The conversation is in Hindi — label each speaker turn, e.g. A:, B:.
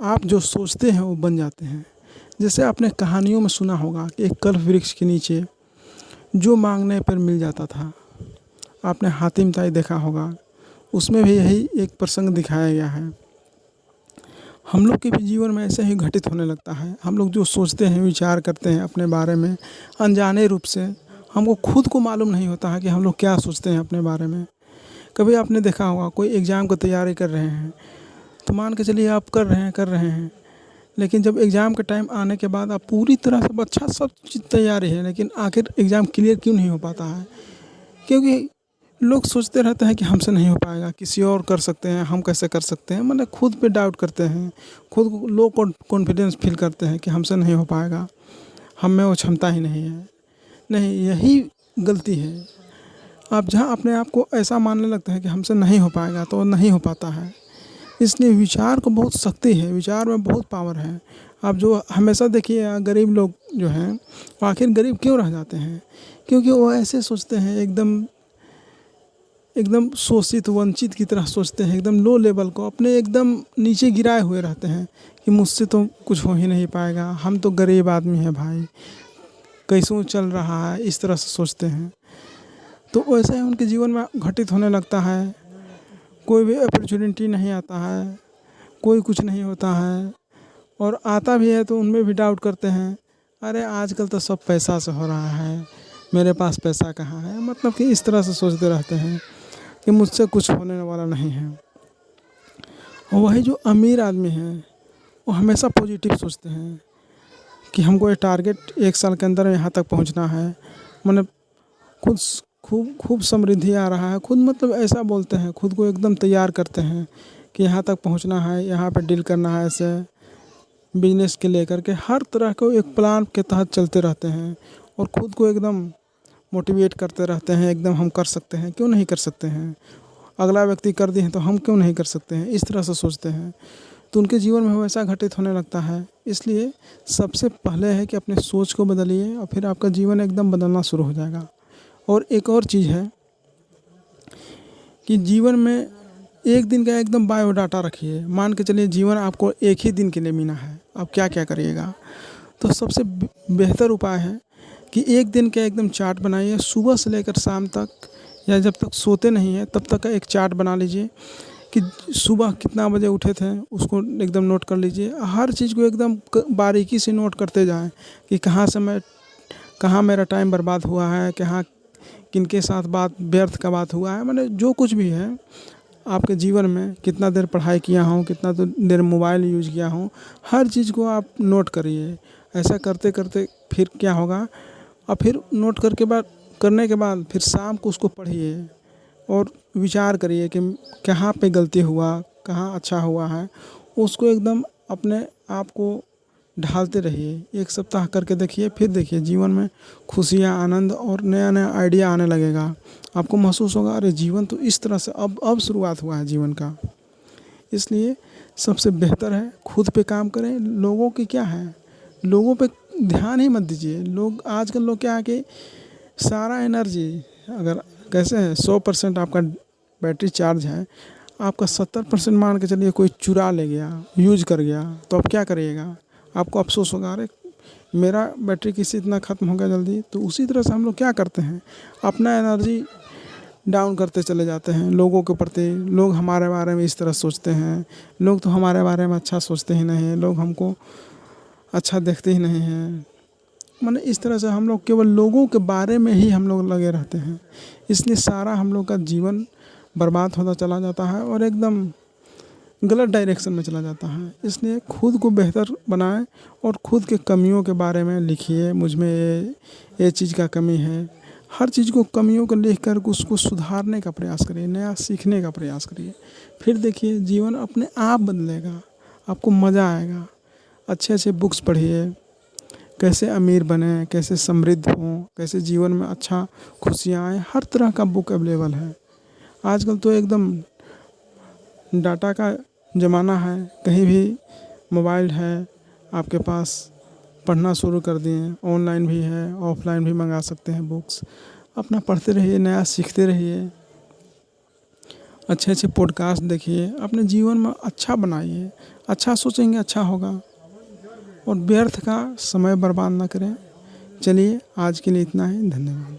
A: आप जो सोचते हैं वो बन जाते हैं। जैसे आपने कहानियों में सुना होगा कि एक कल्प वृक्ष के नीचे जो मांगने पर मिल जाता था। आपने हातिम ताई देखा होगा, उसमें भी यही एक प्रसंग दिखाया गया है। हम लोग के भी जीवन में ऐसे ही घटित होने लगता है। हम लोग जो सोचते हैं, विचार करते हैं अपने बारे में, अनजाने रूप से हमको खुद को मालूम नहीं होता है कि हम लोग क्या सोचते हैं अपने बारे में। कभी आपने देखा होगा कोई एग्ज़ाम की तैयारी कर रहे हैं, तो मान के चलिए आप कर रहे हैं, लेकिन जब एग्ज़ाम का टाइम आने के बाद आप पूरी तरह से अच्छा सब चीज़ तैयारी है, लेकिन आखिर एग्ज़ाम क्लियर क्यों नहीं हो पाता है? क्योंकि लोग सोचते रहते हैं कि हमसे नहीं हो पाएगा, किसी और कर सकते हैं, हम कैसे कर सकते हैं। मतलब खुद पे डाउट करते हैं, खुद को लो कॉन्फिडेंस फील करते हैं कि हमसे नहीं हो पाएगा, हम में वो क्षमता ही नहीं है। नहीं, यही गलती है। आप जहाँ अपने आप को ऐसा मानने लगते हैं कि हमसे नहीं हो पाएगा, तो वो नहीं हो पाता है। इसलिए विचार को बहुत शक्ति है, विचार में बहुत पावर है। आप जो हमेशा देखिए गरीब लोग जो हैं, वो आखिर गरीब क्यों रह जाते हैं? क्योंकि वो ऐसे सोचते हैं, एकदम एकदम शोषित वंचित की तरह सोचते हैं, एकदम लो लेवल को अपने एकदम नीचे गिराए हुए रहते हैं कि मुझसे तो कुछ हो ही नहीं पाएगा, हम तो गरीब आदमी हैं भाई, कैसों चल रहा है, इस तरह से सोचते हैं। तो वैसे ही उनके जीवन में घटित होने लगता है। कोई भी अपॉर्चुनिटी नहीं आता है, कोई कुछ नहीं होता है, और आता भी है तो उनमें भी डाउट करते हैं, अरे आजकल तो सब पैसा से हो रहा है, मेरे पास पैसा कहाँ है। मतलब कि इस तरह से सोचते रहते हैं कि मुझसे कुछ होने वाला नहीं है। और वही जो अमीर आदमी हैं, वो हमेशा पॉजिटिव सोचते हैं कि हमको ये टारगेट 1 साल के अंदर यहाँ तक पहुँचना है। मतलब खुद खूब खूब समृद्धि आ रहा है, खुद मतलब ऐसा बोलते हैं, खुद को एकदम तैयार करते हैं कि यहाँ तक पहुँचना है, यहाँ पे डील करना है। ऐसे बिजनेस के लेकर के हर तरह को एक प्लान के तहत चलते रहते हैं और खुद को एकदम मोटिवेट करते रहते हैं, एकदम हम कर सकते हैं, क्यों नहीं कर सकते हैं, अगला व्यक्ति कर दिए हैं तो हम क्यों नहीं कर सकते हैं, इस तरह से सोचते हैं। तो उनके जीवन में हमेशा घटित होने लगता है। इसलिए सबसे पहले है कि अपने सोच को बदलिए और फिर आपका जीवन एकदम बदलना शुरू हो जाएगा। और एक और चीज़ है कि जीवन में एक दिन का एकदम बायोडाटा रखिए। मान के चलिए जीवन आपको एक ही दिन के लिए मिला है, आप क्या क्या करिएगा। तो सबसे बेहतर उपाय है कि एक दिन का एकदम चार्ट बनाइए, सुबह से लेकर शाम तक, या जब तक सोते नहीं हैं तब तक का एक चार्ट बना लीजिए कि सुबह कितना बजे उठे थे, उसको एकदम नोट कर लीजिए। हर चीज़ को एकदम बारीकी से नोट करते जाएं कि कहाँ मेरा टाइम बर्बाद हुआ है, कहाँ किनके साथ बात व्यर्थ का बात हुआ है। मतलब जो कुछ भी है आपके जीवन में, कितना देर पढ़ाई किया हूँ, कितना देर मोबाइल यूज़ किया हूँ, हर चीज़ को आप नोट करिए। ऐसा करते करते फिर क्या होगा, और फिर नोट करने के बाद फिर शाम को उसको पढ़िए और विचार करिए कि कहाँ पे गलती हुआ, कहाँ अच्छा हुआ है। उसको एकदम अपने आप को ढालते रहिए। 1 सप्ताह करके देखिए, फिर देखिए जीवन में खुशियाँ, आनंद और नया नया आइडिया आने लगेगा। आपको महसूस होगा, अरे जीवन तो इस तरह से अब शुरुआत हुआ है जीवन का। इसलिए सबसे बेहतर है खुद पे काम करें। लोगों की क्या है, लोगों पे ध्यान ही मत दीजिए। आजकल लोग क्या है कि सारा एनर्जी, अगर कैसे है 100% आपका बैटरी चार्ज है, आपका 70% मान के चलिए कोई चुरा ले गया, यूज कर गया, तो आप क्या करिएगा? आपको अफसोस होगा, अरे मेरा बैटरी किसी इतना ख़त्म हो गया जल्दी। तो उसी तरह से हम लोग क्या करते हैं, अपना एनर्जी डाउन करते चले जाते हैं लोगों के प्रति। लोग हमारे बारे में इस तरह सोचते हैं, लोग तो हमारे बारे में अच्छा सोचते ही नहीं हैं, लोग हमको अच्छा देखते ही नहीं हैं। माने इस तरह से हम लोग केवल लोगों के बारे में ही हम लोग लगे रहते हैं। इसलिए सारा हम लोग का जीवन बर्बाद होता चला जाता है और एकदम गलत डायरेक्शन में चला जाता है। इसलिए खुद को बेहतर बनाएं और खुद के कमियों के बारे में लिखिए, मुझ में ये चीज़ का कमी है। हर चीज़ को, कमियों को लिख कर उसको सुधारने का प्रयास करिए, नया सीखने का प्रयास करिए। फिर देखिए जीवन अपने आप बदलेगा, आपको मज़ा आएगा। अच्छे अच्छे बुक्स पढ़िए, कैसे अमीर बने, कैसे समृद्ध हों, कैसे जीवन में अच्छा खुशियाँ आए। हर तरह का बुक अवेलेबल है। आजकल तो एकदम डाटा का ज़माना है, कहीं भी मोबाइल है आपके पास, पढ़ना शुरू कर दिए। ऑनलाइन भी है, ऑफलाइन भी मंगा सकते हैं बुक्स। अपना पढ़ते रहिए, नया सीखते रहिए अच्छे अच्छे पॉडकास्ट देखिए, अपने जीवन में अच्छा बनाइए। अच्छा सोचेंगे अच्छा होगा, और व्यर्थ का समय बर्बाद ना करें। चलिए आज के लिए इतना ही, धन्यवाद।